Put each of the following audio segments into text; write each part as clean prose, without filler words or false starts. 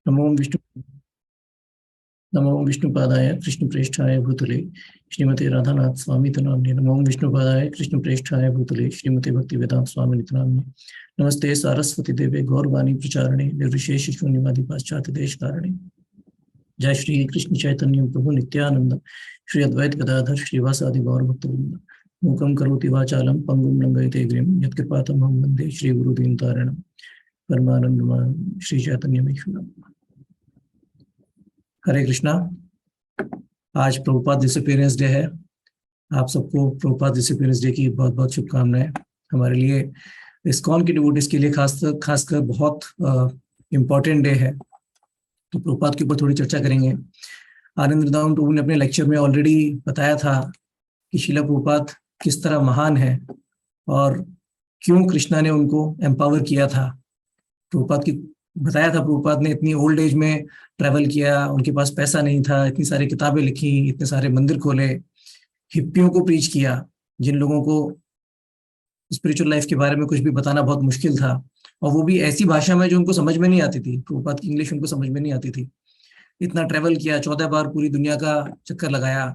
नमो विष्णु नमो विष्णुपादाय कृष्णप्रेष्ठाय भूतले श्रीमते राधानाथ स्वामी नाम्ने। नमो विष्णुपादाय कृष्णप्रेष्ठाय भूतले श्रीमते भक्तिवेदांत स्वामी नाम्ने। नमस्ते सारस्वती देवे गौरवाणी प्रचारणे निर्विशेष शून्यवादी पाश्चात्य देश कारणे। जय श्री कृष्ण चैतन्य प्रभु नित्यानंद श्री अद्वैत गदाधर श्रीवासादि गौर भक्तवृंद। मूकं करोति वाचालं पंगुं लंघयते गिरिं यत्कृपातमहं वन्दे श्री गुरुदीन तारिणं परमानंद श्री चैतन्यमीश्वरम्। हरे कृष्णा। आज प्रभुपाद डिसअपीयरेंस डे है। आप सबको प्रभुपाद डिसअपीयरेंस डे की बहुत बहुत शुभकामनाएं। हमारे लिए इस्कॉन के डिवोटीज के लिए खासकर बहुत इम्पोर्टेंट डे है, तो प्रभुपाद के ऊपर थोड़ी चर्चा करेंगे। आनंद वृंदावन प्रभु ने अपने लेक्चर में ऑलरेडी बताया था कि श्रीला प्रभुपाद किस तरह महान है और क्यों कृष्णा ने उनको एम्पावर किया था। प्रभुपाद की बताया था, प्रभुपाद ने इतनी ओल्ड एज में ट्रैवल किया, उनके पास पैसा नहीं था, इतनी सारी किताबें लिखी, इतने सारे मंदिर खोले, हिप्पियों को प्रीच किया, जिन लोगों को स्पिरिचुअल लाइफ के बारे में कुछ भी बताना बहुत मुश्किल था, और वो भी ऐसी भाषा में जो उनको समझ में नहीं आती थी। प्रभुपाद की इंग्लिश उनको समझ में नहीं आती थी। इतना ट्रैवल किया, 14 बार पूरी दुनिया का चक्कर लगाया,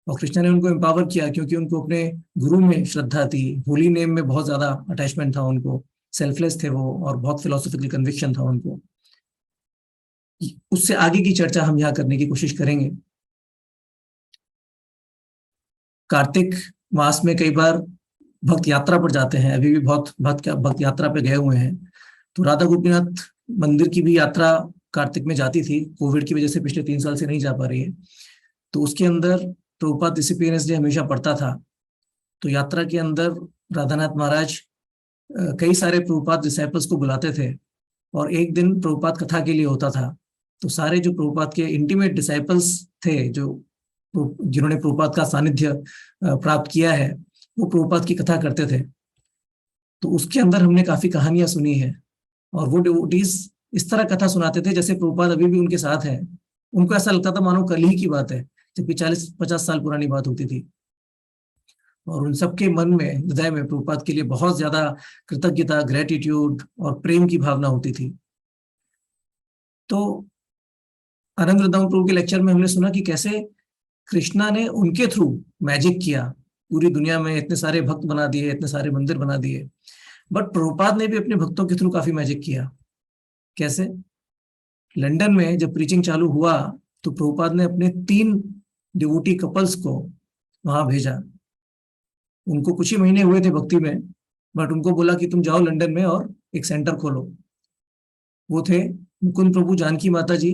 और कृष्णा ने उनको एम्पावर किया क्योंकि उनको अपने गुरु में श्रद्धा थी, होली नेम में बहुत ज्यादा अटैचमेंट था उनको, सेल्फलेस थे वो, और बहुत फिलोसॉफिकल कन्विक्शन था उनको। उससे आगे की चर्चा हम यहाँ करने की कोशिश करेंगे। कार्तिक मास में कई बार भक्त यात्रा पर जाते हैं, अभी भी बहुत भक्त यात्रा पे गए हुए हैं। तो राधा गोपीनाथ मंदिर की भी यात्रा कार्तिक में जाती थी, कोविड की वजह से पिछले 3 साल से नहीं जा पा रही है। तो उसके अंदर प्रभुपाद डिसअपीयरेंस डे हमेशा पड़ता था। तो यात्रा के अंदर राधानाथ महाराज कई सारे प्रभुपाद डिसाइपल्स को बुलाते थे, और एक दिन प्रभुपाद कथा के लिए होता था। तो सारे जो प्रभुपाद के इंटीमेट डिसाइपल्स थे, जो जिन्होंने प्रभुपाद का सानिध्य प्राप्त किया है, वो प्रभुपाद की कथा करते थे। तो उसके अंदर हमने काफी कहानियां सुनी है, और वो डिवोटीज इस तरह कथा सुनाते थे जैसे प्रभुपाद अभी भी उनके साथ है। उनको ऐसा लगता था मानो कल ही की बात है, जबकि 40-50 साल पुरानी बात होती थी। और उन सबके मन में, हृदय में प्रभुपाद के लिए बहुत ज्यादा कृतज्ञता, ग्रेटिट्यूड और प्रेम की भावना होती थी। तो आनंद वृंदावन प्रभु के लेक्चर में हमने सुना कि कैसे कृष्णा ने उनके थ्रू मैजिक किया, पूरी दुनिया में इतने सारे भक्त बना दिए, इतने सारे मंदिर बना दिए। बट प्रभुपाद ने भी अपने भक्तों के थ्रू काफी मैजिक किया। कैसे? लंदन में जब प्रीचिंग चालू हुआ तो प्रभुपाद ने अपने 3 डिवोटी कपल्स को वहां भेजा। उनको कुछ ही महीने हुए थे भक्ति में, बट उनको बोला कि तुम जाओ लंदन में और एक सेंटर खोलो। वो थे मुकुंद प्रभु जानकी माता जी,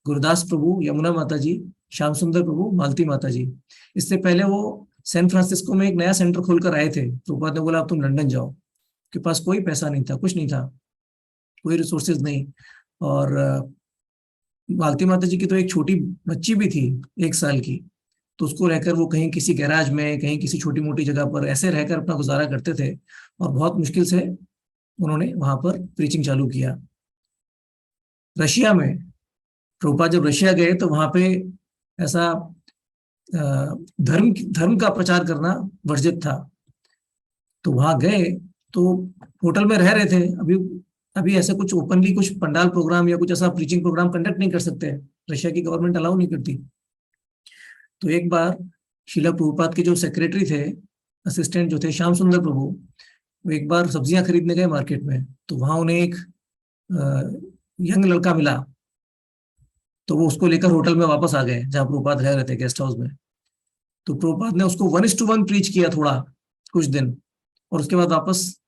गुरदास प्रभु यमुना माता जी, श्याम सुंदर प्रभु मालती माता जी। इससे पहले वो सैन फ्रांसिस्को में एक नया सेंटर खोलकर आए थे। प्रभुपाद ने बोला अब तुम लंदन जाओ। के पास कोई पैसा नहीं था, कुछ नहीं था, कोई रिसोर्सेज नहीं। और मालती माता जी की तो एक छोटी बच्ची भी थी, 1 साल की। तो उसको रहकर वो कहीं किसी गैराज में, कहीं किसी छोटी मोटी जगह पर ऐसे रहकर अपना गुजारा करते थे, और बहुत मुश्किल से उन्होंने वहां पर प्रीचिंग चालू किया। रशिया में प्रभुपाद जब रशिया गए तो वहां पे ऐसा धर्म का प्रचार करना वर्जित था। तो वहां गए तो होटल में रह रहे थे। अभी ऐसे कुछ ओपनली कुछ पंडाल प्रोग्राम या कुछ ऐसा प्रीचिंग प्रोग्राम कंडक्ट नहीं कर सकते, रशिया की गवर्नमेंट अलाउ नहीं करती। तो एक बार शीला प्रभुपाद के जो सेक्रेटरी थे, असिस्टेंट जो थे, श्याम सुंदर प्रभु, वो एक बार सब्जियां खरीदने गए मार्केट में। तो वहां उन्हें एक यंग लड़का मिला। तो वो उसको लेकर होटल में वापस आ गए जहां प्रभुपाद रह रहे थे, गेस्ट हाउस में। तो प्रभुपाद ने उसको 1:1 प्रीच किया थोड़ा कुछ दिन, और उसके बाद वापस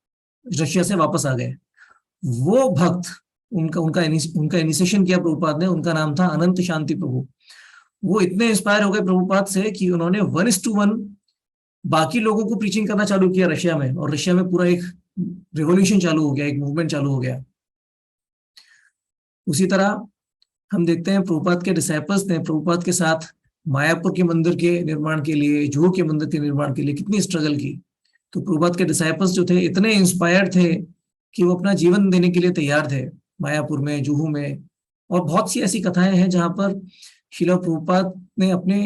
रशिया से वापस आ गए। वो भक्त, उनका इनिशिएशन किया प्रभुपाद ने, उनका नाम था अनंत शांति प्रभु। वो इतने इंस्पायर हो गए प्रभुपाद से कि उन्होंने 1:1 बाकी लोगों को प्रीचिंग करना चालू किया रशिया में, और रशिया में पूरा एक रिवॉल्यूशन चालू हो गया, एक मूवमेंट चालू हो गया। उसी तरह हम देखते हैं प्रभुपाद के डिसाइपल्स ने प्रभुपाद के साथ मायापुर के मंदिर के निर्माण के लिए, जुहू के मंदिर के निर्माण के लिए कितनी स्ट्रगल की। तो प्रभुपाद के डिसाइपल्स जो थे इतने इंस्पायर्ड थे कि वो अपना जीवन देने के लिए तैयार थे, मायापुर में, जुहू में। और बहुत सी ऐसी कथाएं हैं जहां पर शिला प्रभुपाद ने अपने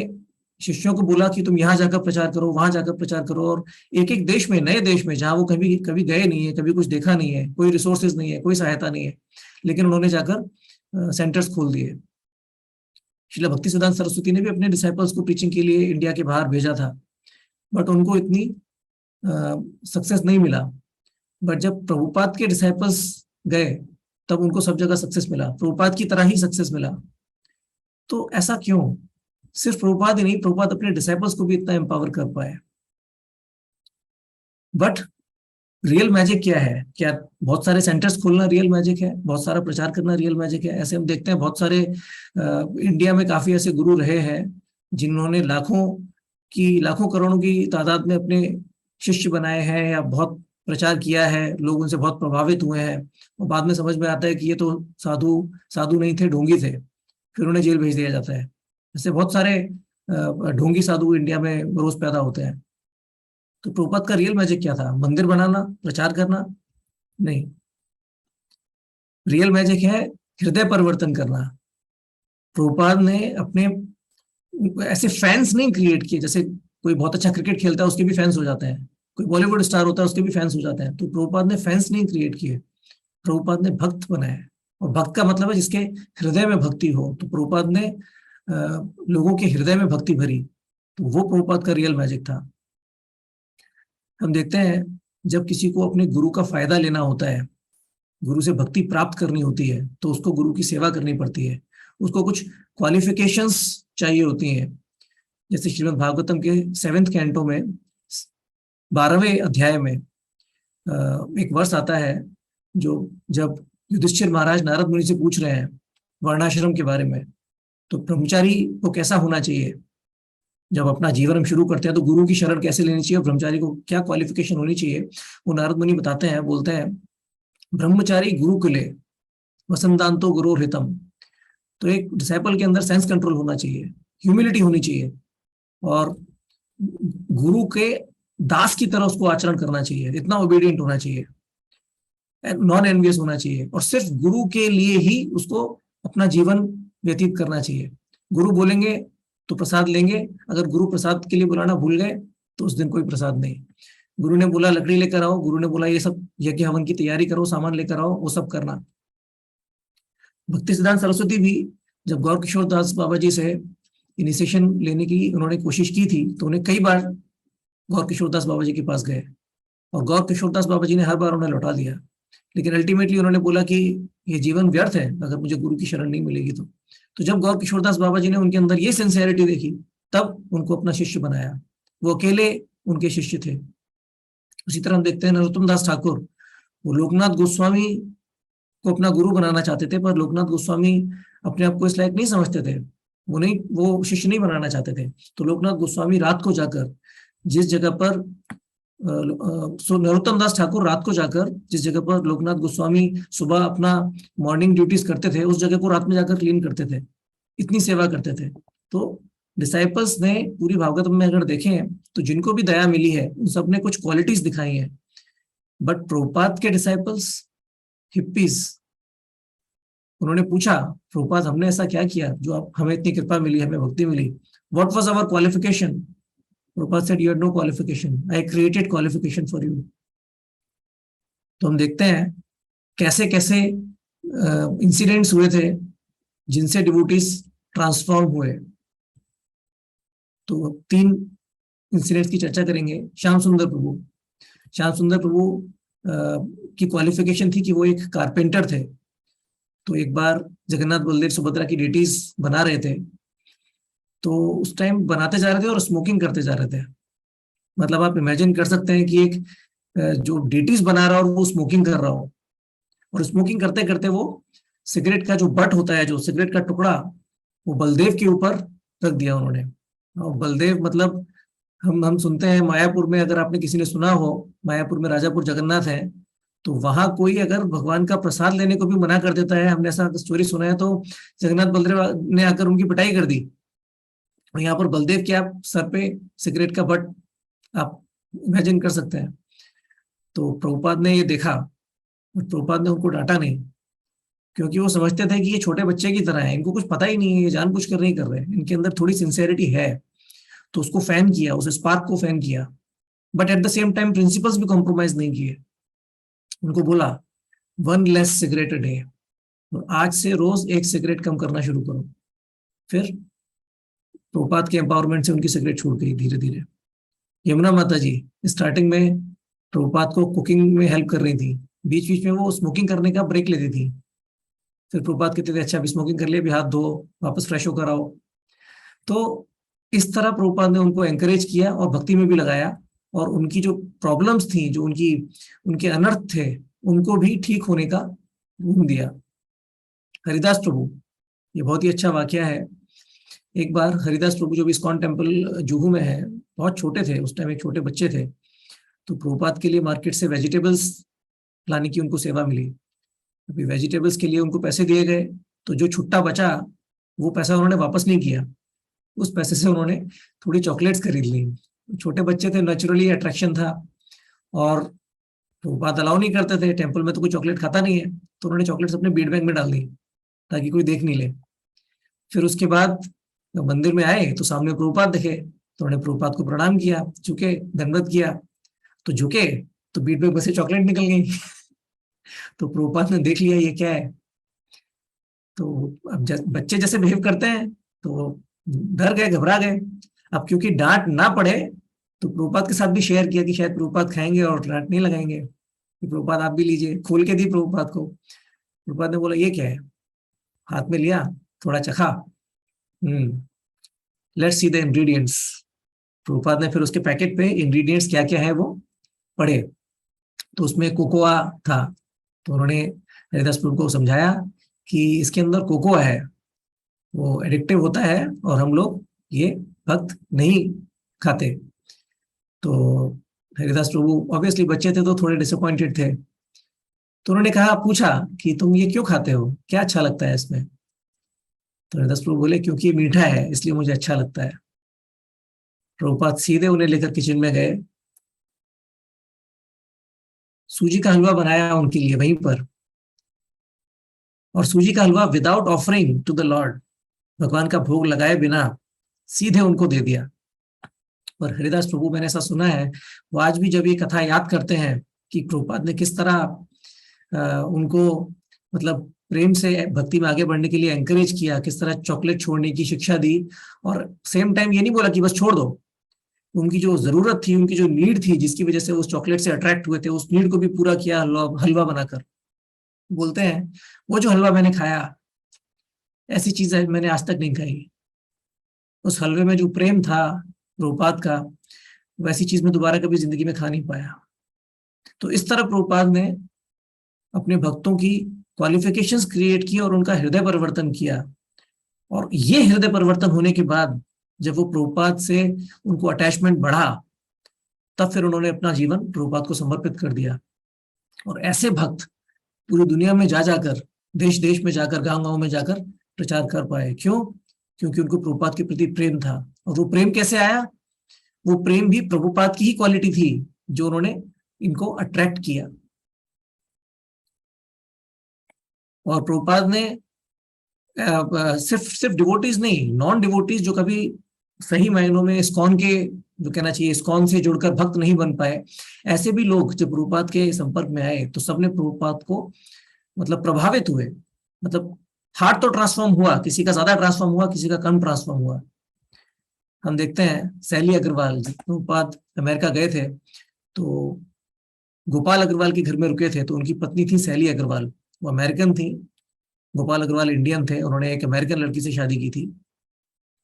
शिष्यों को बोला कि तुम यहाँ जाकर प्रचार करो, वहां जाकर प्रचार करो, और एक एक देश में, नए देश में जहाँ वो कभी कभी गए नहीं है, कभी कुछ देखा नहीं है, कोई रिसोर्सेज नहीं है, कोई सहायता नहीं है, लेकिन उन्होंने जाकर सेंटर्स खोल दिए। श्रीला भक्ति सिद्धांत सरस्वती ने भी अपने डिसाइपल्स को टीचिंग के लिए इंडिया के बाहर भेजा था, बट उनको इतनी सक्सेस नहीं मिला। बट जब प्रभुपाद के डिसाइपल्स गए तब उनको सब जगह सक्सेस मिला, प्रभुपाद की तरह ही सक्सेस मिला। तो ऐसा क्यों? सिर्फ प्रभुपाद ही नहीं, प्रभुपाद अपने डिसाइपल्स को भी इतना एम्पावर कर पाए। बट रियल मैजिक क्या है? क्या बहुत सारे सेंटर्स खोलना रियल मैजिक है? बहुत सारा प्रचार करना रियल मैजिक है? ऐसे हम देखते हैं बहुत सारे इंडिया में काफी ऐसे गुरु रहे हैं जिन्होंने लाखों करोड़ों की तादाद में अपने शिष्य बनाए हैं या बहुत प्रचार किया है, लोग उनसे बहुत प्रभावित हुए हैं, और बाद में समझ में आता है कि ये तो साधु नहीं थे, ढोंगी थे, फिर उन्हें जेल भेज दिया जाता है। ऐसे बहुत सारे ढोंगी साधु इंडिया में रोज पैदा होते हैं। तो प्रभुपाद का रियल मैजिक क्या था? मंदिर बनाना, प्रचार करना? नहीं, रियल मैजिक है हृदय परिवर्तन करना। प्रभुपाद ने अपने ऐसे फैंस नहीं क्रिएट किए, जैसे कोई बहुत अच्छा क्रिकेट खेलता है उसके भी फैंस हो जाते हैं, कोई बॉलीवुड स्टार होता है उसके भी फैंस हो जाते हैं। तो प्रभुपाद ने फैंस नहीं क्रिएट किए, प्रभुपाद ने भक्त बनाए। और भक्त का मतलब है जिसके हृदय में भक्ति हो। तो प्रभुपाद ने लोगों के हृदय में भक्ति भरी, तो वो प्रभुपाद का रियल मैजिक था। हम देखते हैं जब किसी को अपने गुरु का फायदा लेना होता है, गुरु से भक्ति प्राप्त करनी होती है, तो उसको गुरु की सेवा करनी पड़ती है, उसको कुछ क्वालिफिकेशंस चाहिए होती हैं। जैसे श्रीमद् भागवतम के 7वें कैंटो में 12वें अध्याय में एक वर्ष आता है, जो जब युधिष्ठिर महाराज नारद मुनि से पूछ रहे हैं वर्णाश्रम के बारे में, तो ब्रह्मचारी को कैसा होना चाहिए, जब अपना जीवन हम शुरू करते हैं तो गुरु की शरण कैसे लेनी चाहिए और ब्रह्मचारी को क्या क्वालिफिकेशन होनी चाहिए, वो नारद मुनि बताते हैं, बोलते हैं ब्रह्मचारी गुरु के लिए वसंतांतो गुरु हितम। तो एक डिसाइपल के अंदर सेंस कंट्रोल होना चाहिए, ह्यूमिलिटी होनी चाहिए, और गुरु के दास की तरह उसको आचरण करना चाहिए, इतना ओबीडियंट होना चाहिए, नॉन एनवियस होना चाहिए, और सिर्फ गुरु के लिए ही उसको अपना जीवन व्यतीत करना चाहिए। गुरु बोलेंगे तो प्रसाद लेंगे, अगर गुरु प्रसाद के लिए बुलाना भूल गए तो उस दिन कोई प्रसाद नहीं। गुरु ने बोला लकड़ी लेकर आओ, गुरु ने बोला ये सब यज्ञ हवन की तैयारी करो, सामान लेकर आओ, वो सब करना। भक्ति सिद्धांत सरस्वती भी जब गौर किशोर दास बाबा जी से इनिशिएशन लेने की उन्होंने कोशिश की थी, तो उन्हें कई बार गौर किशोर दास बाबा जी के पास गए, और गौर किशोर दास बाबा जी ने हर बार उन्हें लौटा दिया। लेकिन अल्टीमेटली उन्होंने बोला कि ये जीवन व्यर्थ है अगर मुझे गुरु की शरण नहीं मिलेगी। तो जब गौर किशोरदास बाबा जी ने उनके अंदर ये सिंसियरिटी देखी, तब उनको अपना शिष्य बनाया। वो अकेले उनके शिष्य थे। उसी तरह हम देखते हैं नरोत्तम दास ठाकुर, वो लोकनाथ गोस्वामी को अपना गुरु बनाना चाहते थे, पर लोकनाथ गोस्वामी अपने आप को इस लायक नहीं समझते थे, वो शिष्य नहीं बनाना चाहते थे। तो लोकनाथ गोस्वामी रात को जाकर जिस जगह पर नरोत्तम दास ठाकुर रात को जाकर जिस जगह पर लोकनाथ गोस्वामी सुबह अपना मॉर्निंग ड्यूटीज करते थे, उस जगह को रात में जाकर क्लीन करते थे, इतनी सेवा करते थे। तो डिसाइपल्स ने पूरी भागवतम में अगर देखें तो जिनको भी दया मिली है उन सब ने कुछ क्वालिटीज दिखाई हैं। बट प्रभुपाद के डिसाइपल्स हिप्पीज, उन्होंने पूछा प्रभुपाद हमने ऐसा क्या किया जो आप हमें इतनी कृपा मिली, हमें भक्ति मिली, what was our qualification? Prabhupada said, "You had no qualification. I created qualification for you." तो हम देखते हैं कैसे कैसे इंसिडेंट्स हुए थे जिनसे डिवोटीज ट्रांसफॉर्म हुए। तो 3 इंसिडेंट्स की चर्चा करेंगे। श्याम सुंदर प्रभु की क्वालिफिकेशन थी कि वो एक कारपेंटर थे। तो एक बार जगन्नाथ बलदेव सुभद्रा की डेटीज बना रहे थे, तो उस टाइम बनाते जा रहे थे और स्मोकिंग करते जा रहे थे। मतलब आप इमेजिन कर सकते हैं कि एक जो डेटीज बना रहा हो और वो स्मोकिंग कर रहा हो, और स्मोकिंग करते करते वो सिगरेट का जो बट होता है, जो सिगरेट का टुकड़ा, वो बलदेव के ऊपर रख दिया उन्होंने। और बलदेव मतलब हम सुनते हैं मायापुर में, अगर आपने किसी ने सुना हो, मायापुर में राजापुर जगन्नाथ है, तो वहां कोई अगर भगवान का प्रसाद लेने को भी मना कर देता है, हमने ऐसा स्टोरी सुना है, तो जगन्नाथ बलदेव ने आकर उनकी पिटाई कर दी। और यहाँ पर बलदेव के आप सर पे सिगरेट का बट आप इमेजिन कर सकते हैं। तो प्रभुपाद ने ये देखा, और प्रभुपाद ने उनको डांटा नहीं, क्योंकि वो समझते थे कि ये छोटे बच्चे की तरह है, इनको कुछ पता ही नहीं है, ये जानबूझकर नहीं कर रहे हैं, इनके अंदर थोड़ी सिंसियरिटी है। तो उसको फैन किया, उस स्पार्क को फैन किया, but at the same time principles भी कॉम्प्रोमाइज नहीं किए। उनको बोला 1 लेस सिगरेट अ डे, आज से रोज 1 सिगरेट कम करना शुरू करो। फिर प्रभुपाद के एम्पावरमेंट से उनकी सिगरेट छूट गई धीरे धीरे। यमुना माता जी स्टार्टिंग में प्रभुपाद को कुकिंग में हेल्प कर रही थी, बीच बीच में वो स्मोकिंग करने का ब्रेक लेती थी। फिर प्रभुपाद कहते थे अच्छा अभी स्मोकिंग कर लिए, अभी हाथ धो, वापस फ्रेश होकर आओ। तो इस तरह प्रभुपाद ने उनको एंकरेज किया और भक्ति में भी लगाया, और उनकी जो प्रॉब्लम्स थी, जो उनके अनर्थ थे, उनको भी ठीक होने का गुण दिया। हरिदास प्रभु, ये बहुत ही अच्छा वाकया है। एक बार हरिदास प्रभु जो भी इस्कॉन टेम्पल जुहू में है, बहुत छोटे थे उस टाइम, एक छोटे बच्चे थे, तो प्रभुपाद के लिए मार्केट से वेजिटेबल्स लाने की उनको सेवा मिली। अभी वेजिटेबल्स के लिए उनको पैसे दिए गए, तो जो छुट्टा बचा वो पैसा उन्होंने वापस नहीं किया। उस पैसे से उन्होंने थोड़ी चॉकलेट्स खरीद ली। छोटे बच्चे थे, नेचुरली अट्रैक्शन था, और प्रभुपाद अलाउ नहीं करते थे, टेम्पल में तो कोई चॉकलेट खाता नहीं है, तो उन्होंने चॉकलेट्स अपने बीड बैग में डाल दी ताकि कोई देख नहीं ले। फिर उसके बाद जब मंदिर में आए तो सामने प्रभुपाद दिखे, तो उन्होंने प्रभुपाद को प्रणाम किया, झुके, दंडवत किया, तो झुके तो बीट बैग में से चॉकलेट निकल गई। तो प्रभुपाद ने देख लिया ये क्या है। तो अब बच्चे जैसे बिहेव करते हैं, तो डर गए, घबरा गए। अब क्योंकि डांट ना पड़े, तो प्रभुपाद के साथ भी शेयर किया कि शायद प्रभुपाद खाएंगे और डांट नहीं लगाएंगे, कि प्रभुपाद आप भी लीजिए। खोल के दी प्रभुपाद को। प्रभुपाद ने बोला ये क्या है, हाथ में लिया, थोड़ा चखा, let's see the ingredients. Prabhupada ने फिर उसके पैकेट पे इंग्रेडिएंट्स क्या क्या है वो पढ़े, तो उसमें कोकोआ था। तो उन्होंने हरिदास प्रभु को समझाया कि इसके अंदर कोकोआ है, वो एडिक्टिव होता है और हम लोग ये भक्त नहीं खाते। तो हरिदास प्रभु ऑब्वियसली बच्चे थे तो थोड़े डिसअपॉइंटेड थे, तो उन्होंने कहा, पूछा कि तुम ये क्यों खाते हो, क्या अच्छा लगता है इसमें। तो हरिदास प्रभु बोले क्योंकि ये मीठा है इसलिए मुझे अच्छा लगता है। प्रभुपाद सीधे उन्हें लेकर किचन में गए, सूजी का हलवा बनाया उनके लिए वहीं पर, और सूजी का हलवा without offering to the Lord, भगवान का भोग लगाए बिना सीधे उनको दे दिया। और हरिदास प्रभु, मैंने ऐसा सुना है, वो आज भी जब ये कथा याद करते हैं कि प्रभुपाद ने किस तरह उनको मतलब प्रेम से भक्ति में आगे बढ़ने के लिए एंकरेज किया, किस तरह चॉकलेट छोड़ने की शिक्षा दी, और सेम टाइम ये नहीं बोला कि बस छोड़ दो। उनकी जो जरूरत थी, उनकी जो नीड थी, जिसकी वजह से उस चॉकलेट से अट्रैक्ट हुए थे, उस नीड को भी पूरा किया हलवा बनाकर। बोलते हैं वो जो हलवा मैंने खाया, ऐसी चीज मैंने आज तक नहीं खाई। उस हलवे में जो प्रेम था प्रभुपाद का, वैसी चीज मैं दोबारा कभी जिंदगी में खा नहीं पाया। तो इस तरह प्रभुपाद ने अपने भक्तों की क्वालिफिकेशंस क्रिएट की और उनका हृदय परिवर्तन किया। और ये हृदय परिवर्तन होने के बाद जब वो प्रभुपाद से उनको अटैचमेंट बढ़ा, तब फिर उन्होंने अपना जीवन प्रभुपाद को समर्पित कर दिया। और ऐसे भक्त पूरी दुनिया में जा जाकर, देश देश में जाकर, गांव गांव में जाकर प्रचार कर पाए। क्यों? क्योंकि उनको प्रभुपाद के प्रति प्रेम था। और वो प्रेम कैसे आया? वो प्रेम भी प्रभुपाद की ही क्वालिटी थी जो उन्होंने इनको अट्रैक्ट किया। और प्रभुपाद ने सिर्फ डिवोटीज नहीं, नॉन डिवोटीज जो कभी सही मायनों में इस्कॉन के, जो कहना चाहिए इस्कॉन से जुड़कर भक्त नहीं बन पाए, ऐसे भी लोग जब प्रभुपाद के संपर्क में आए तो सबने प्रभुपाद को मतलब प्रभावित हुए। मतलब हार्ट तो ट्रांसफॉर्म हुआ, किसी का ज्यादा ट्रांसफॉर्म हुआ, किसी का कम ट्रांसफॉर्म हुआ। हम देखते हैं सैली अग्रवाल, जब प्रभुपाद अमेरिका गए थे तो गोपाल अग्रवाल के घर में रुके थे, तो उनकी पत्नी थी सैली अग्रवाल, वो अमेरिकन थी, गोपाल अग्रवाल इंडियन थे। उन्होंने एक अमेरिकन लड़की से शादी की थी,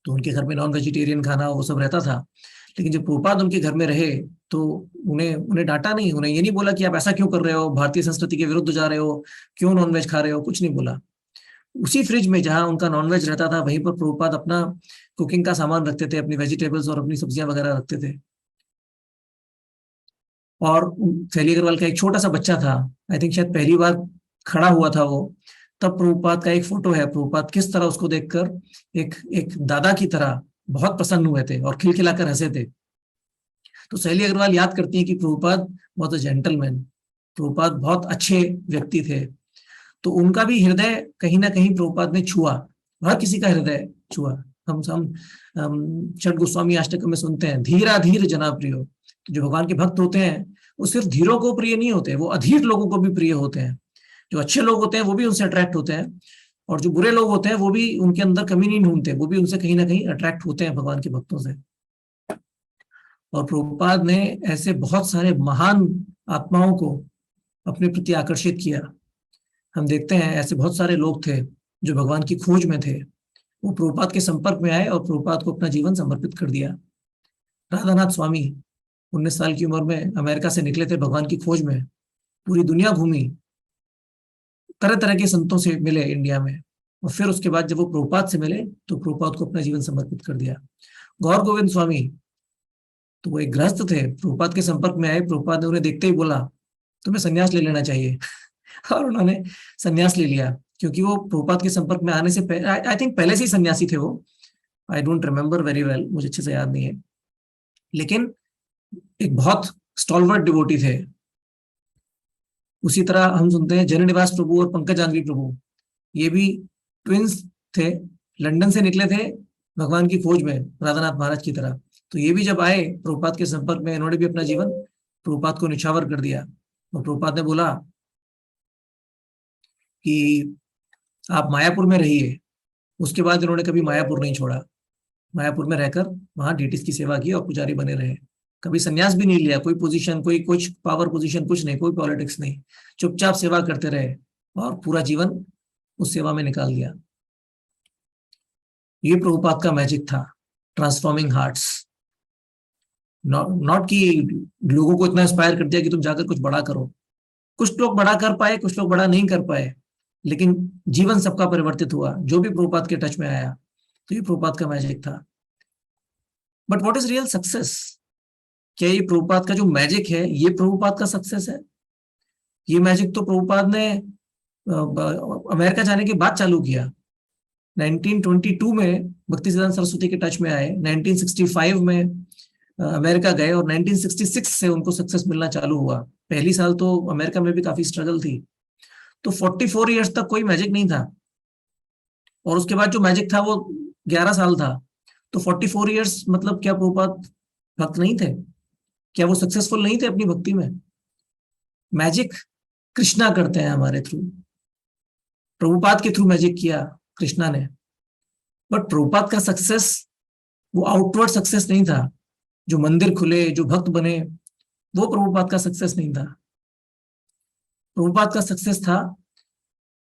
तो उनके घर में नॉन वेजिटेरियन खाना वो सब रहता था। लेकिन जब प्रभुपाद उनके घर में रहे तो उन्हें डांटा नहीं, उन्हें ये नहीं बोला कि आप ऐसा क्यों कर रहे हो, भारतीय संस्कृति के विरुद्ध जा रहे हो, क्यों नॉनवेज खा रहे हो, कुछ नहीं बोला। उसी फ्रिज में जहां उनका नॉनवेज रहता था, वहीं पर प्रभुपाद अपना कुकिंग का सामान रखते थे, अपनी वेजिटेबल्स और अपनी सब्जियां वगैरह रखते थे। और सैली अग्रवाल का एक छोटा सा बच्चा था, आई थिंक शायद पहली बार खड़ा हुआ था वो, तब प्रभुपाद का एक फोटो है, प्रभुपाद किस तरह उसको देखकर एक दादा की तरह बहुत प्रसन्न हुए थे और खिलखिलाकर हंसे थे। तो सैली अग्रवाल याद करती है कि प्रभुपाद बहुत जेंटलमैन, प्रभुपाद बहुत अच्छे व्यक्ति थे। तो उनका भी हृदय कहीं ना कहीं प्रभुपाद ने छुआ, हर किसी का हृदय छुआ। हम षट गोस्वामी अष्टकम में सुनते हैं, धीरा धीर जना प्रियो। जो भगवान के भक्त होते हैं वो सिर्फ धीरों को प्रिय नहीं होते, वो अधीर लोगों को भी प्रिय होते हैं। जो अच्छे लोग होते हैं वो भी उनसे अट्रैक्ट होते हैं, और जो बुरे लोग होते हैं वो भी उनके अंदर कमी नहीं ढूंढते, वो भी उनसे कहीं ना कहीं अट्रैक्ट होते हैं भगवान के भक्तों से। और प्रभुपाद ने ऐसे बहुत सारे महान आत्माओं को अपने प्रति आकर्षित किया। हम देखते हैं ऐसे बहुत सारे लोग थे जो भगवान की खोज में थे, वो प्रभुपाद के संपर्क में आए और प्रभुपाद को अपना जीवन समर्पित कर दिया। राधानाथ स्वामी 19 साल की उम्र में अमेरिका से निकले थे भगवान की खोज में, पूरी दुनिया घूमी, तरह तरह के संतों से मिले इंडिया में, और फिर उसके बाद जब वो प्रभुपाद से मिले तो प्रभुपाद को अपना जीवन समर्पित कर दिया। गौर गोविंद स्वामी तो वो एक गृहस्थ थे, प्रभुपाद के संपर्क में आए, प्रभुपाद ने उन्हें देखते ही बोला तुम्हें संन्यास ले लेना चाहिए और उन्होंने संन्यास ले लिया, क्योंकि वो प्रभुपाद के संपर्क में आने से पहले, आई थिंक पहले से ही सन्यासी थे वो, I don't remember very well, मुझे अच्छे से याद नहीं है, लेकिन एक बहुत स्टॉलवर्ट डिवोटी थे। उसी तरह हम सुनते हैं जननिवास प्रभु और पंकज जानवी प्रभु, ये भी ट्विंस थे, लंदन से निकले थे भगवान की खोज में राधानाथ महाराज की तरह। तो ये भी जब आए प्रभुपाद के संपर्क में, इन्होंने भी अपना जीवन प्रभुपाद को निछावर कर दिया, और प्रभुपाद ने बोला कि आप मायापुर में रहिए। उसके बाद इन्होंने कभी मायापुर नहीं छोड़ा, मायापुर में रहकर वहां डेटिस की सेवा की और पुजारी बने रहे, कभी संन्यास भी नहीं लिया, कोई पोजीशन, कोई कुछ पावर पोजीशन कुछ नहीं, कोई पॉलिटिक्स नहीं, चुपचाप सेवा करते रहे और पूरा जीवन उस सेवा में निकाल दिया। ये प्रभुपाद का मैजिक था, ट्रांसफॉर्मिंग हार्ट्स। नॉट कि लोगों को इतना इंस्पायर कर दिया कि तुम जाकर कुछ बड़ा करो। कुछ लोग बड़ा कर पाए, कुछ लोग बड़ा नहीं कर पाए, लेकिन जीवन सबका परिवर्तित हुआ जो भी प्रभुपाद के टच में आया। तो ये प्रभुपाद का मैजिक था। But what is real success? क्या ये प्रभुपाद का जो मैजिक है ये प्रभुपाद का सक्सेस है? ये मैजिक तो प्रभुपाद ने अमेरिका जाने के बाद चालू किया। 1922 में भक्ति सिद्धांत सरस्वती के टच में आए, 1965 में अमेरिका गए, और 1966 से उनको सक्सेस मिलना चालू हुआ। पहली साल तो अमेरिका में भी काफी स्ट्रगल थी, तो 44 इयर्स तक कोई मैजिक नहीं था, और उसके बाद जो मैजिक था वो 11 साल था। तो 44 इयर्स मतलब क्या प्रभुपाद भक्त नहीं थे? क्या वो सक्सेसफुल नहीं थे अपनी भक्ति में? मैजिक कृष्णा करते हैं हमारे थ्रू, प्रभुपाद के थ्रू मैजिक किया कृष्णा ने। बट प्रभुपाद का सक्सेस वो आउटवर्ड सक्सेस नहीं था, जो मंदिर खुले, जो भक्त बने, वो प्रभुपाद का सक्सेस नहीं था। प्रभुपाद का सक्सेस था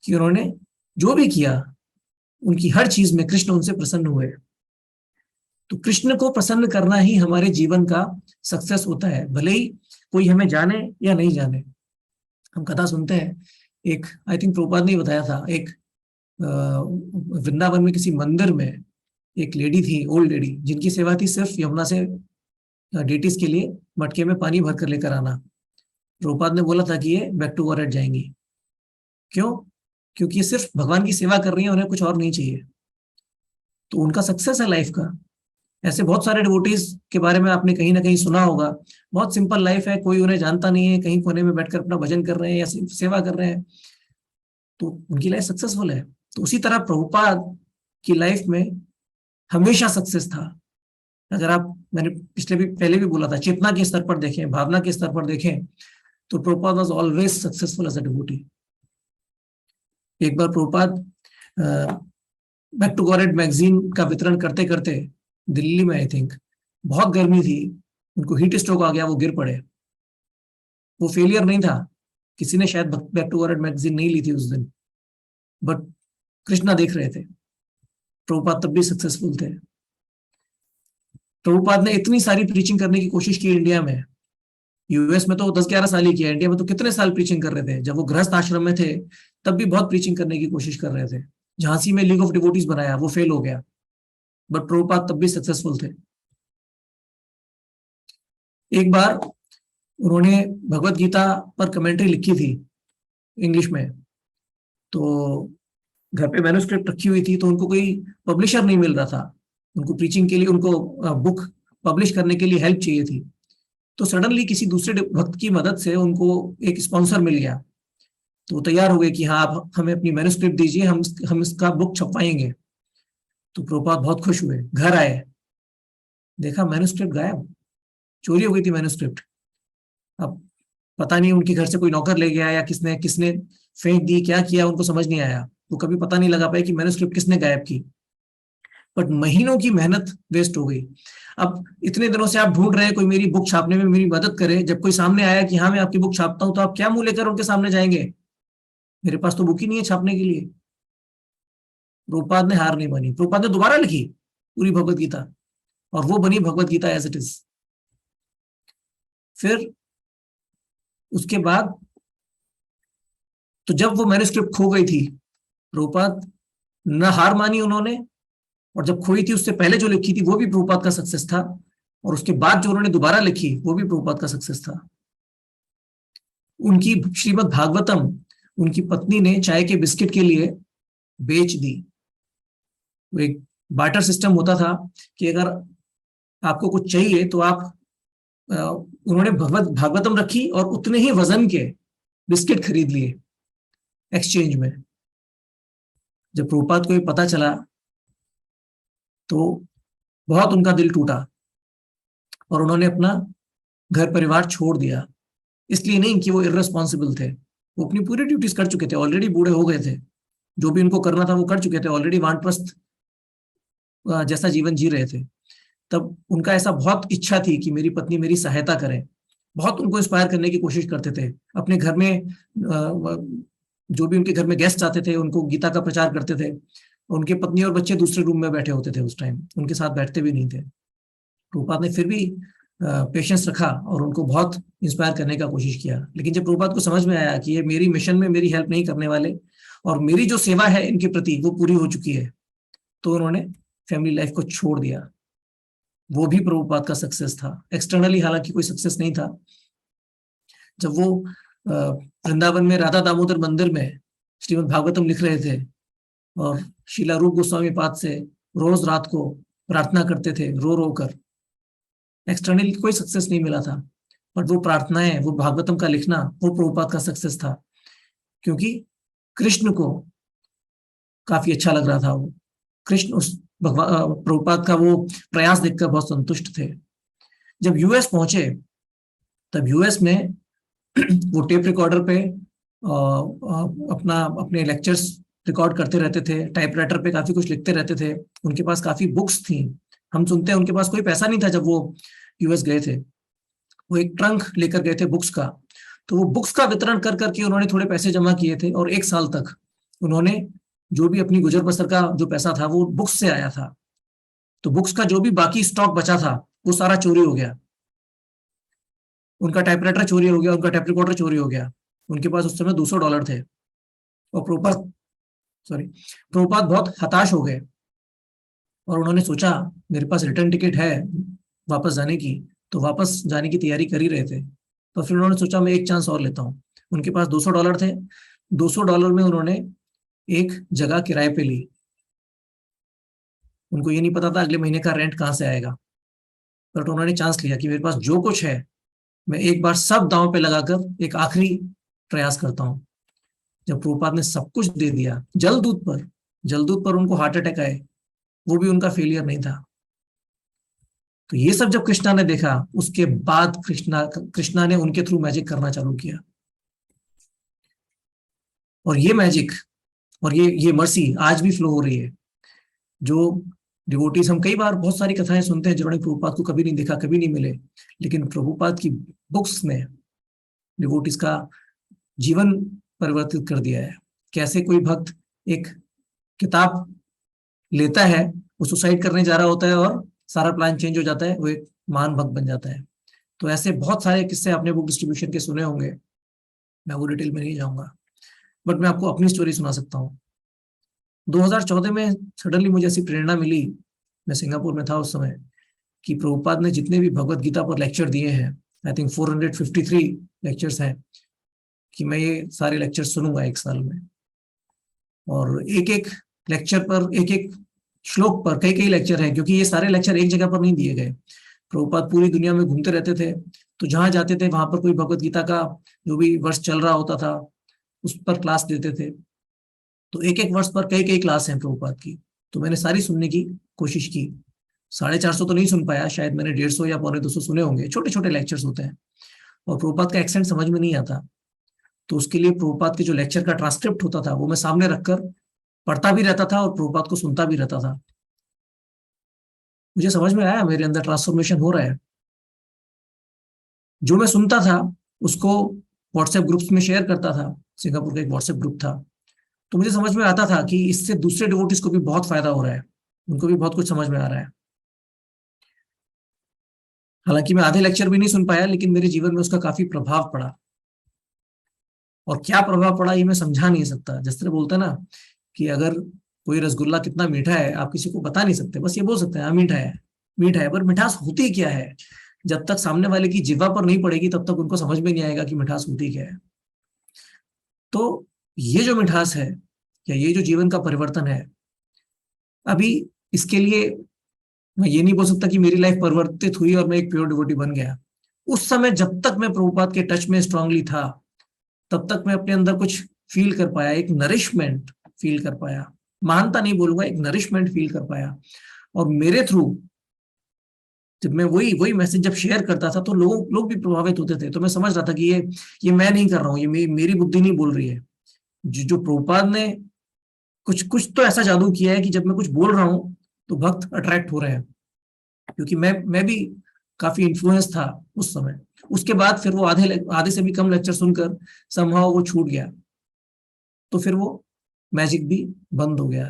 कि उन्होंने जो भी किया उनकी हर चीज में कृष्ण उनसे प्रसन्न हुए। तो कृष्ण को प्रसन्न करना ही हमारे जीवन का सक्सेस होता है, भले ही कोई हमें जाने या नहीं जाने। हम कथा सुनते हैं, एक आई थिंक प्रभुपाद ने बताया था, एक वृंदावन में किसी मंदिर में एक लेडी थी, ओल्ड लेडी, जिनकी सेवा थी सिर्फ यमुना से डेटिस के लिए मटके में पानी भर कर लेकर आना। प्रभुपाद ने बोला था कि ये बैक टू गॉड जाएंगी। क्यों? क्योंकि ये सिर्फ भगवान की सेवा कर रही है, उन्हें कुछ और नहीं चाहिए। तो उनका सक्सेस है लाइफ का। ऐसे बहुत सारे डिवोटीज के बारे में आपने कहीं ना कहीं सुना होगा, बहुत सिंपल लाइफ है, कोई उन्हें जानता नहीं है, कहीं कोने में बैठकर अपना भजन कर रहे हैं या सेवा कर रहे हैं, तो उनकी लाइफ सक्सेसफुल है। तो उसी तरह प्रभुपाद की लाइफ में हमेशा सक्सेस था। अगर आप, मैंने पहले भी बोला था, चेतना के स्तर पर देखें, भावना के स्तर पर देखें, तो Prabhupada was always successful as a devotee. एक बार Prabhupada back to God magazine का वितरण करते करते दिल्ली में, आई थिंक बहुत गर्मी थी, उनको हीट स्ट्रोक आ गया, वो गिर पड़े। वो फेलियर नहीं था, किसी ने शायद बैक टू गॉड मैगजीन नहीं ली थी उस दिन, बट कृष्णा देख रहे थे। प्रभुपाद तब भी सक्सेसफुल थे। प्रभुपाद ने इतनी सारी प्रीचिंग करने की कोशिश की इंडिया में। यूएस में तो 10-11 साल ही किया, इंडिया में तो कितने साल प्रीचिंग कर रहे थे। जब वो गृहस्थ आश्रम में थे तब भी बहुत प्रीचिंग करने की कोशिश कर रहे थे। झांसी में लीग ऑफ डिवोटीज बनाया, वो फेल हो गया, बट प्रभुपाद तब भी सक्सेसफुल थे। एक बार उन्होंने भगवत गीता पर कमेंट्री लिखी थी इंग्लिश में, तो घर पे मैन्युस्क्रिप्ट रखी हुई थी, तो उनको कोई पब्लिशर नहीं मिल रहा था। उनको प्रीचिंग के लिए, उनको बुक पब्लिश करने के लिए हेल्प चाहिए थी। तो सडनली किसी दूसरे भक्त की मदद से उनको एक स्पॉन्सर मिल गया। तो तैयार हो गए कि हाँ, आप हमें अपनी मैन्युस्क्रिप्ट दीजिए, हम इसका बुक छपवाएंगे। तो प्रभुपाद बहुत खुश हुए, घर आए, देखा मैन्युस्क्रिप्ट गायब, चोरी हो गई थी मैन्युस्क्रिप्ट। अब पता नहीं उनके घर से कोई नौकर ले गया या किसने किसने फेंक दी, क्या किया उनको समझ नहीं आया, वो कभी पता नहीं लगा पाए कि मैन्युस्क्रिप्ट किसने गायब की। बट महीनों की मेहनत वेस्ट हो गई। अब इतने दिनों से आप ढूंढ रहे हैं कोई मेरी बुक छापने में मेरी मदद करे, जब कोई सामने आया कि हाँ मैं आपकी बुक छापता हूं, तो आप क्या मुंह लेकर उनके सामने जाएंगे? मेरे पास तो बुक ही नहीं है छापने के लिए। प्रभुपाद ने हार नहीं मानी, प्रभुपाद ने दोबारा लिखी पूरी भगवत गीता, और वो बनी Bhagavad Gita as it is. फिर उसके बाद तो जब वो मैन्युस्क्रिप्ट खो गई थी, प्रभुपाद न हार मानी उन्होंने, और जब खोई थी उससे पहले जो लिखी थी वो भी प्रभुपाद का सक्सेस था, और उसके बाद जो उन्होंने दोबारा लिखी वो भी प्रभुपाद का सक्सेस था। उनकी श्रीमद् भागवतम उनकी पत्नी ने चाय के बिस्किट के लिए बेच दी। वो एक बार्टर सिस्टम होता था कि अगर आपको कुछ चाहिए तो आप उन्होंने भागवतम रखी और उतने ही वजन के बिस्किट खरीद लिए एक्सचेंज में। जब प्रभुपाद को ये पता चला तो बहुत उनका दिल टूटा, और उन्होंने अपना घर परिवार छोड़ दिया। इसलिए नहीं कि वो इर्रेस्पॉन्सिबल थे, वो अपनी पूरी ड्यूटीज कर चुके थे, ऑलरेडी बूढ़े हो गए थे, जो भी उनको करना था वो कर चुके थे, ऑलरेडी वानप्रस्थ जैसा जीवन जी रहे थे। तब उनका ऐसा बहुत इच्छा थी कि मेरी पत्नी मेरी सहायता करे, बहुत उनको इंस्पायर करने की कोशिश करते थे। अपने घर में जो भी उनके घर में गेस्ट आते थे उनको गीता का प्रचार करते थे। उनके पत्नी और बच्चे दूसरे रूम में बैठे होते थे, उस टाइम उनके साथ बैठते भी नहीं थे। प्रभुपाद ने फिर भी पेशेंस रखा और उनको बहुत इंस्पायर करने का कोशिश किया। लेकिन जब प्रभुपाद को समझ में आया कि ये मेरी मिशन में मेरी हेल्प नहीं करने वाले, और मेरी जो सेवा है इनके प्रति वो पूरी हो चुकी है, तो उन्होंने फैमिली लाइफ को छोड़ दिया। वो भी प्रभुपाद का सक्सेस था, एक्सटर्नली हालांकि कोई सक्सेस नहीं था। जब वो वृंदावन में राधा दामोदर मंदिर में श्रीमद् भागवतम लिख रहे थे और शीला रूप गोस्वामी पाद से रोज रात को प्रार्थना करते थे रो रो कर, एक्सटर्नली कोई सक्सेस नहीं मिला था, पर वो प्रार्थनाएं, वो भागवतम का लिखना, वो प्रभुपाद का सक्सेस था। क्योंकि कृष्ण को काफी अच्छा लग रहा था, वो कृष्ण उस प्रभुपाद का वो प्रयास देखकर बहुत संतुष्ट थे। जब यूएस पहुंचे तब यूएस में वो टेप रिकॉर्डर पे अपने लेक्चर्स रिकॉर्ड करते रहते थे, टाइपराइटर पे काफी कुछ लिखते रहते थे। उनके पास काफी बुक्स थी। हम सुनते हैं उनके पास कोई पैसा नहीं था जब वो यूएस गए थे, वो एक ट्रंक लेकर गए थे बुक्स का। तो वो बुक्स का वितरण कर करके उन्होंने थोड़े पैसे जमा किए थे, और 1 साल तक उन्होंने जो भी अपनी गुजर बसर का जो पैसा था वो बुक्स से आया था। तो बुक्स का जो भी बाकी स्टॉक बचा था वो सारा चोरी हो गया। उनका टाइपराइटर चोरी हो गया, उनका टेप रिकॉर्डर चोरी हो गया। उनके पास उस समय $200 थे, और प्रभुपाद बहुत हताश हो गए, और उन्होंने सोचा मेरे पास रिटर्न टिकट है वापस जाने की, तो वापस जाने की तैयारी कर ही रहे थे। तो फिर उन्होंने सोचा मैं एक चांस और लेता हूँ। उनके पास $200 थे, $200 में उन्होंने एक जगह किराए पे ली। उनको ये नहीं पता था अगले महीने का रेंट कहाँ से आएगा, बट उन्होंने चांस लिया कि मेरे पास जो कुछ है मैं एक बार सब दांव पे लगाकर एक आखिरी प्रयास करता हूँ। जब प्रभुपाद ने सब कुछ दे दिया जलदूत पर उनको हार्ट अटैक आए, वो भी उनका फेलियर नहीं था। तो ये सब जब कृष्णा ने देखा, उसके बाद कृष्णा ने उनके थ्रू मैजिक करना चालू किया। और ये मैजिक और ये मर्सी आज भी फ्लो हो रही है। जो डिवोटीज, हम कई बार बहुत सारी कथाएं सुनते हैं जिन्होंने प्रभुपाद को कभी नहीं देखा, कभी नहीं मिले, लेकिन प्रभुपाद की बुक्स ने डिवोटीज का जीवन परिवर्तित कर दिया है। कैसे कोई भक्त एक किताब लेता है, वो सुसाइड करने जा रहा होता है और सारा प्लान चेंज हो जाता है, वो एक महान भक्त बन जाता है। तो ऐसे बहुत सारे किस्से आपने बुक डिस्ट्रीब्यूशन के सुने होंगे, मैं वो डिटेल में नहीं जाऊंगा, बट मैं आपको अपनी स्टोरी सुना सकता हूँ। 2014 में सडनली मुझे ऐसी प्रेरणा मिली, मैं सिंगापुर में था उस समय, कि प्रभुपाद ने जितने भी भगवत गीता पर लेक्चर दिए हैं, आई थिंक 453 लेक्चर्स हैं, कि मैं ये सारे लेक्चर सुनूंगा 1 साल में। और एक एक लेक्चर पर, एक एक श्लोक पर कई कई लेक्चर हैं, क्योंकि ये सारे लेक्चर एक जगह पर नहीं दिए गए। प्रभुपाद पूरी दुनिया में घूमते रहते थे, तो जहां जाते थे वहां पर कोई भगवत गीता का जो भी वर्ष चल रहा होता था उस पर क्लास देते थे। तो एक एक वर्ष पर कई कई क्लास हैं प्रभुपाद की। तो मैंने सारी सुनने की कोशिश की। 450 तो नहीं सुन पाया, शायद मैंने 150 या पौने 200 सुने होंगे। छोटे छोटे लेक्चर्स होते हैं और प्रभुपाद का एक्सेंट समझ में नहीं आता, तो उसके लिए प्रभुपाद के जो लेक्चर का ट्रांसक्रिप्ट होता था वो मैं सामने रखकर पढ़ता भी रहता था और प्रभुपाद को सुनता भी रहता था। मुझे समझ में आया मेरे अंदर ट्रांसफॉर्मेशन हो रहा है। जो मैं सुनता था उसको व्हाट्सएप ग्रुप्स में शेयर करता था। सिंगापुर का एक व्हाट्सएप ग्रुप था, तो मुझे समझ में आता था कि इससे दूसरे डिवोटीज को भी बहुत फायदा हो रहा है, उनको भी बहुत कुछ समझ में आ रहा है। हालांकि मैं आधे लेक्चर भी नहीं सुन पाया, लेकिन मेरे जीवन में उसका काफी प्रभाव पड़ा। और क्या प्रभाव पड़ा ये मैं समझा नहीं सकता। जिस तरह बोलते हैं ना कि अगर कोई रसगुल्ला कितना मीठा है आप किसी को बता नहीं सकते, बस ये बोल सकते हैं हाँ मीठा है, मीठा है। पर मिठास होती क्या है, जब तक सामने वाले की जिह्वा पर नहीं पड़ेगी तब तक उनको समझ में नहीं आएगा कि मिठास होती क्या है। तो ये जो मिठास है या ये जो जीवन का परिवर्तन है, अभी इसके लिए मैं ये नहीं बोल सकता कि मेरी लाइफ परिवर्तित हुई और मैं एक प्योर डिवोटी बन गया। उस समय जब तक मैं प्रभुपाद के टच में स्ट्रांगली था तब तक मैं अपने अंदर कुछ फील कर पाया, एक नरिशमेंट फील कर पाया। महानता नहीं बोलूंगा, एक नरिशमेंट फील कर पाया। और मेरे थ्रू जब मैं वही वही मैसेज जब शेयर करता था तो लोग भी प्रभावित होते थे। तो मैं समझ रहा था कि ये मैं नहीं कर रहा हूँ, ये मेरी बुद्धि नहीं बोल रही है। जो प्रभुपाद ने कुछ कुछ तो ऐसा जादू किया है कि जब मैं कुछ बोल रहा हूँ तो भक्त अट्रैक्ट हो रहे हैं। क्योंकि मैं भी काफी इन्फ्लुएंस था उस समय। उसके बाद फिर वो आधे आधे से भी कम लेक्चर सुनकर समहाउ वो छूट गया, तो फिर वो मैजिक भी बंद हो गया।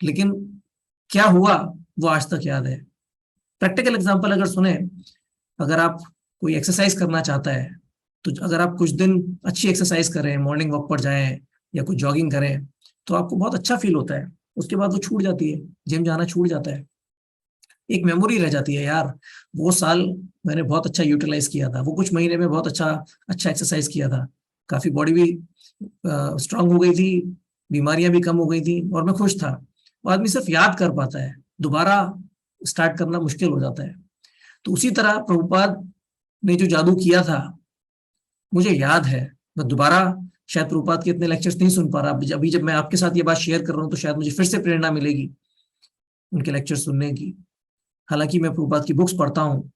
लेकिन क्या हुआ वो आज तक याद है। प्रैक्टिकल एग्जांपल अगर सुने, अगर आप कोई एक्सरसाइज करना चाहता है तो अगर आप कुछ दिन अच्छी एक्सरसाइज करें, मॉर्निंग वॉक पर जाएं या कुछ जॉगिंग करें तो आपको बहुत अच्छा फील होता है। उसके बाद वो छूट जाती है, जिम जाना छूट जाता है। एक मेमोरी रह जाती है यार, वो साल मैंने बहुत अच्छा यूटिलाइज किया था, वो कुछ महीने में बहुत अच्छा अच्छा एक्सरसाइज किया था, काफी बॉडी भी स्ट्रांग हो गई थी, बीमारियां भी कम हो गई थी और मैं खुश था। वो आदमी सिर्फ याद कर पाता है, दोबारा स्टार्ट करना मुश्किल हो जाता है। तो उसी तरह प्रभुपाद ने जो जादू किया था मुझे याद है। मैं दोबारा शायद प्रभुपाद के इतने लेक्चर्स नहीं सुन पा रहा, अभी जब मैं आपके साथ ये बात शेयर कर रहा हूँ तो शायद मुझे फिर से प्रेरणा मिलेगी उनके लेक्चर सुनने की। हालांकि मैं प्रभुपाद की बुक्स पढ़ता हूँ,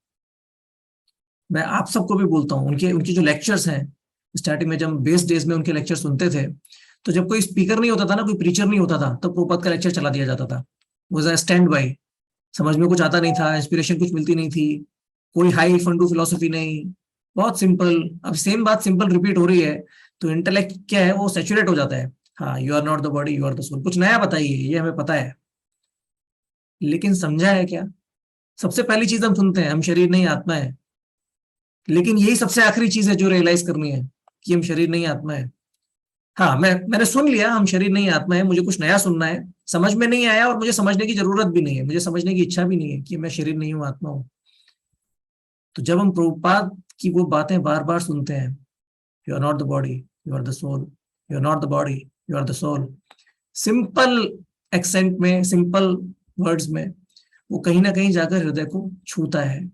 मैं आप सबको भी बोलता हूँ उनके उनके जो लेक्चर्स हैं। स्टार्टिंग में जब बेस डेज में उनके लेक्चर सुनते थे तो जब कोई स्पीकर नहीं होता था ना, कोई प्रीचर नहीं होता था, तब प्रभुपाद का लेक्चर चला दिया जाता था। वो स्टैंड बाई, समझ में कुछ आता नहीं था, इंस्पिरेशन कुछ मिलती नहीं थी, कोई हाई फंडू फिलोसफी नहीं, बहुत सिंपल। अब सेम बात सिंपल रिपीट हो रही है तो इंटेलेक्ट क्या है वो सेचुरेट हो जाता है। हाँ, you are not the body, you are the soul, कुछ नया बताइए, ये हमें पता है। लेकिन समझा है क्या? सबसे पहली चीज हम सुनते हैं हम शरीर नहीं आत्मा है, लेकिन यही सबसे आखिरी चीज है जो रियलाइज करनी है कि हम शरीर नहीं आत्मा है। हाँ, मैंने सुन लिया हम शरीर नहीं आत्मा है, मुझे कुछ नया सुनना है, समझ में नहीं आया और मुझे समझने की जरूरत भी नहीं है, मुझे समझने की इच्छा भी नहीं है कि मैं शरीर नहीं हूँ, आत्मा हूँ। तो जब हम प्रभुपाद की वो बातें बार बार सुनते हैं, you are not the body, you are the soul, you are not the body, you are the soul, simple accent में, सिंपल वर्ड्स में, वो कहीं ना कहीं जाकर हृदय को छूता है।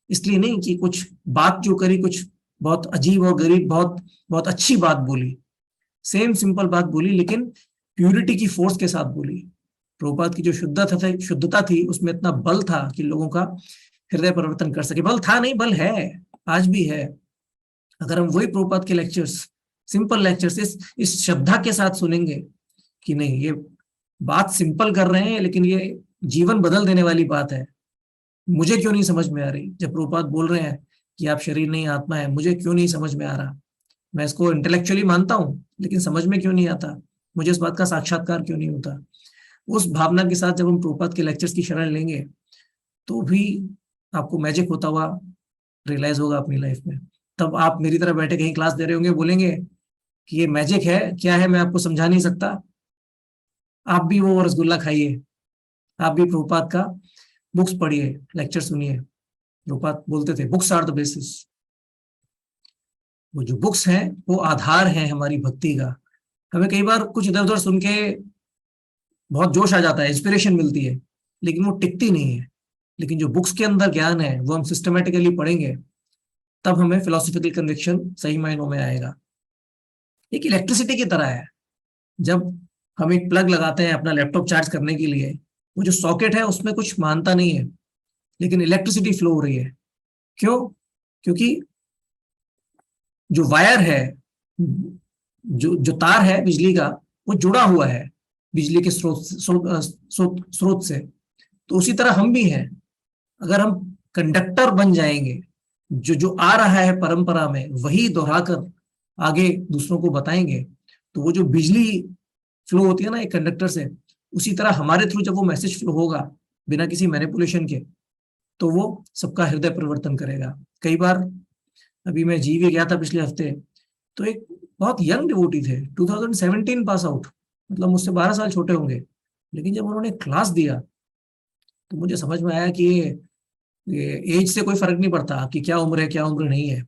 इसलिए नहीं कि कुछ बात जो करी कुछ बहुत अजीब और गरीब, बहुत बहुत अच्छी बात बोली, सेम सिंपल बात बोली लेकिन प्यूरिटी की फोर्स के साथ बोली। प्रभुपाद की जो शुद्धता थी उसमें इतना बल था कि लोगों का हृदय परिवर्तन कर सके। बल था नहीं, बल है, आज भी है। अगर हम वही प्रभुपाद के लेक्चर्स, सिंपल लेक्चर्स इस श्रद्धा के साथ सुनेंगे कि नहीं ये बात सिंपल कर रहे हैं लेकिन ये जीवन बदल देने वाली बात है, मुझे क्यों नहीं समझ में आ रही? जब प्रभुपाद बोल रहे हैं कि आप शरीर नहीं आत्मा है, मुझे क्यों नहीं समझ में आ रहा? मैं इसको इंटेलेक्चुअली मानता हूँ लेकिन समझ में क्यों नहीं आता? मुझे इस बात का साक्षात्कार क्यों नहीं होता? उस भावना के साथ जब हम प्रभुपाद के लेक्चर्स की शरण लेंगे तो भी आपको मैजिक होता हुआ रियलाइज होगा अपनी लाइफ में। तब आप मेरी तरह बैठे कहीं क्लास दे रहे होंगे, बोलेंगे कि ये मैजिक है, क्या है, मैं आपको समझा नहीं सकता। आप भी वो रसगुल्ला खाइए, आप भी प्रभुपाद का बुक्स पढ़िए, लेक्चर सुनिए। प्रभुपाद बोलते थे बुक्स आर द बेसिस। वो जो बुक्स हैं वो आधार है हमारी भक्ति का। हमें कई बार कुछ इधर उधर सुन के बहुत जोश आ जाता है, इंस्पिरेशन मिलती है, लेकिन वो टिकती नहीं है। लेकिन जो बुक्स के अंदर ज्ञान है वो हम सिस्टमेटिकली पढ़ेंगे, तब हमें फिलोसफिकल कन्विक्शन सही मायनों में आएगा। एक इलेक्ट्रिसिटी की तरह है, जब हम एक प्लग लगाते हैं अपना लैपटॉप चार्ज करने के लिए वो जो सॉकेट है उसमें कुछ मानता नहीं है, लेकिन इलेक्ट्रिसिटी फ्लो हो रही है। क्यों? क्योंकि जो वायर है, जो जो तार है बिजली का, वो जुड़ा हुआ है बिजली के स्रोत से। तो उसी तरह हम भी हैं। अगर हम कंडक्टर बन जाएंगे, जो जो आ रहा है परंपरा में वही दोहराकर आगे दूसरों को बताएंगे, तो वो जो बिजली फ्लो होती है ना एक कंडक्टर से, उसी तरह हमारे थ्रू जब वो मैसेज फ्लो होगा बिना किसी मैनिपुलेशन के, तो वो सबका हृदय परिवर्तन करेगा। कई बार, अभी मैं जीवे गया था पिछले हफ्ते, तो एक बहुत यंग डिवोटी थे, 2017 पास आउट, मतलब मुझसे 12 साल छोटे होंगे। लेकिन जब उन्होंने क्लास दिया तो मुझे समझ में आया कि ये एज से कोई फर्क नहीं पड़ता कि क्या उम्र है क्या उम्र नहीं है।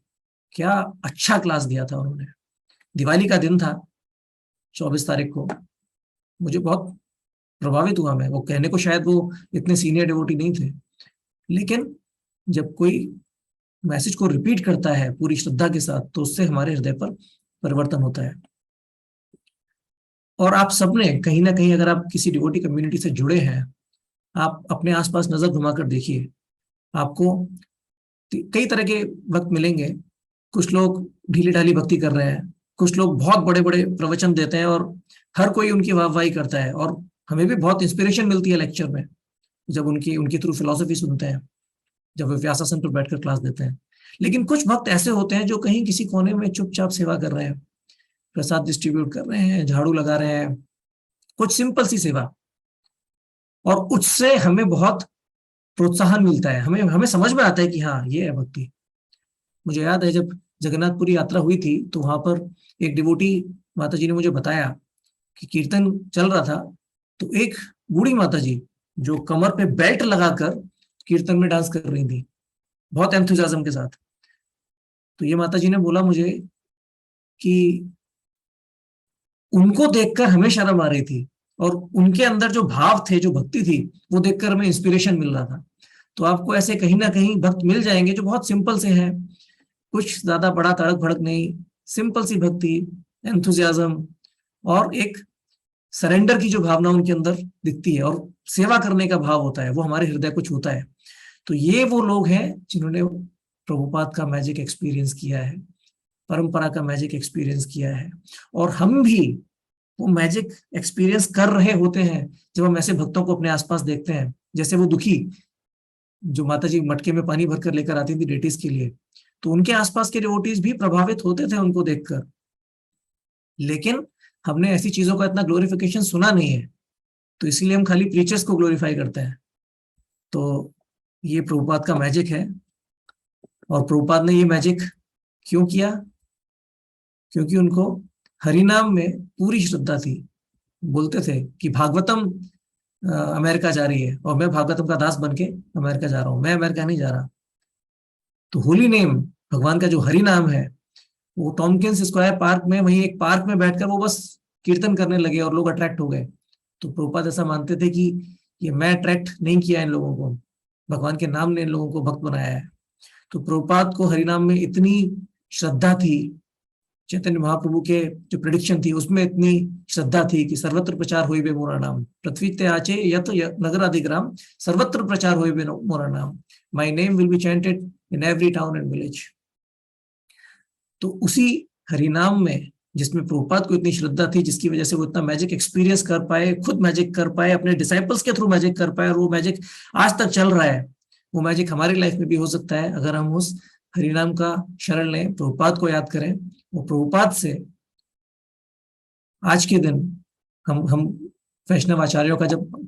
क्या अच्छा क्लास दिया था उन्होंने। दिवाली का दिन था, 24 तारीख को। मुझे बहुत प्रभावित हुआ मैं। वो कहने को शायद वो इतने सीनियर डिवोटी नहीं थे, लेकिन जब कोई मैसेज को रिपीट करता है पूरी श्रद्धा के साथ, तो उससे हमारे हृदय पर परिवर्तन होता है। और आप सबने कहीं ना कहीं, अगर आप किसी डिवोटी कम्युनिटी से जुड़े हैं, आप अपने आसपास नजर घुमाकर देखिए, आपको कई तरह के वक्त मिलेंगे। कुछ लोग ढीली ढाली भक्ति कर रहे हैं, कुछ लोग बहुत बड़े बड़े प्रवचन देते हैं और हर कोई उनकी वाहवाही करता है, और हमें भी बहुत इंस्पिरेशन मिलती है लेक्चर में जब उनकी उनके थ्रू फिलोसफी सुनते हैं, जब वे व्यासासन पर बैठकर क्लास देते हैं। लेकिन कुछ भक्त ऐसे होते हैं जो कहीं किसी कोने में चुपचाप सेवा कर रहे हैं, प्रसाद डिस्ट्रीब्यूट कर रहे हैं, झाड़ू लगा रहे हैं, कुछ सिंपल सी सेवा, और उससे हमें बहुत प्रोत्साहन मिलता है। हमें हमें समझ में आता है कि हाँ, ये है भक्ति। मुझे याद है जब जगन्नाथपुरी यात्रा हुई थी, तो वहां पर एक डिवोटी माता जी ने मुझे बताया कि कीर्तन चल रहा था, तो एक बूढ़ी माता जी जो कमर पे बेल्ट लगाकर कीर्तन में डांस कर रही थी, बहुत एंथुजियाज्म के साथ। तो ये माता जी ने बोला मुझे कि उनको देखकर हमें शर्म आ रही थी, और उनके अंदर जो भाव थे, जो भक्ति थी, वो देखकर हमें इंस्पिरेशन मिल रहा था। तो आपको ऐसे कहीं ना कहीं भक्त मिल जाएंगे जो बहुत सिंपल से हैं, कुछ ज्यादा बड़ा तड़क भड़क नहीं, सिंपल सी भक्ति, एंथुजियाज्म, और एक सरेंडर की जो भावना उनके अंदर दिखती है, और सेवा करने का भाव होता है, वो हमारे हृदय को छूता है। तो ये वो लोग हैं जिन्होंने प्रभुपाद का मैजिक एक्सपीरियंस किया है, परंपरा का मैजिक एक्सपीरियंस किया है। और हम भी वो मैजिक एक्सपीरियंस कर रहे होते हैं जब हम ऐसे भक्तों को अपने आसपास देखते हैं। जैसे वो दुखी जो माता जी मटके में पानी भरकर लेकर आती थी डेटीज के लिए, तो उनके आसपास के डिवोटीज भी प्रभावित होते थे उनको देखकर। लेकिन हमने ऐसी चीजों का इतना ग्लोरिफिकेशन सुना नहीं है, तो इसीलिए हम खाली प्रीचर्स को ग्लोरीफाई करते हैं। तो ये प्रभुपाद का मैजिक है। और प्रभुपाद ने ये मैजिक क्यों किया? क्योंकि उनको हरिनाम में पूरी श्रद्धा थी। बोलते थे कि भागवतम अमेरिका जा रही है, और मैं भागवतम का दास बन के अमेरिका जा रहा हूं, मैं अमेरिका नहीं जा रहा। तो होली नेम, भगवान का जो हरि नाम है, वो टॉमकिंस स्क्वायर पार्क में, वहीं एक पार्क में बैठकर वो बस कीर्तन करने लगे और लोग अट्रैक्ट हो गए। तो प्रभुपाद ऐसा मानते थे कि ये मैं अट्रैक्ट नहीं किया इन लोगों को, भगवान के नाम ने इन लोगों को भक्त बनाया है। तो प्रभुपाद को हरिनाम में इतनी श्रद्धा थी, चैतन्य महाप्रभु के जो प्रिडिक्शन थी उसमें इतनी श्रद्धा थी कि सर्वत्र प्रचार हुई बे मोरा नाम, पृथ्वी ते आचे यत नगर अधिग्राम, सर्वत्र प्रचार हुई बे मोरा नाम, my name will be chanted in every town and village. तो उसी हरिनाम में, जिसमें प्रभुपाद को इतनी श्रद्धा थी, जिसकी वजह से वो इतना मैजिक एक्सपीरियंस कर पाए, खुद मैजिक कर पाए, अपने डिसाइपल्स के थ्रू मैजिक कर पाए, और वो मैजिक आज तक चल रहा है। वो मैजिक हमारी लाइफ में भी हो सकता है अगर हम उस हरिनाम का शरण लें, प्रभुपाद को याद करें। वो प्रभुपाद से आज के दिन हम वैष्णव आचार्यों का जब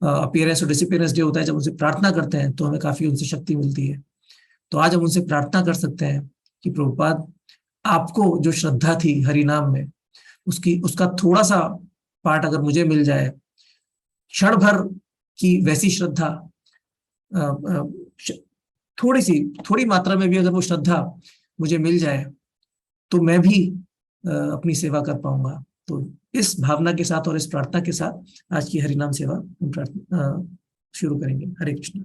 अपीयरेंस और डिसअपीयरेंस डे होता है, जब उनसे प्रार्थना करते हैं तो हमें काफी उनसे शक्ति मिलती है। तो आज हम उनसे प्रार्थना कर सकते हैं कि प्रभुपाद, आपको जो श्रद्धा थी हरि नाम में, उसका थोड़ा सा पार्ट अगर मुझे मिल जाए, क्षण भर की वैसी श्रद्धा, थोड़ी मात्रा में भी अगर वो श्रद्धा मुझे मिल जाए, तो मैं भी अपनी सेवा कर पाऊंगा। तो इस भावना के साथ और इस प्रार्थना के साथ आज की हरिनाम सेवा हम शुरू करेंगे। हरे कृष्ण।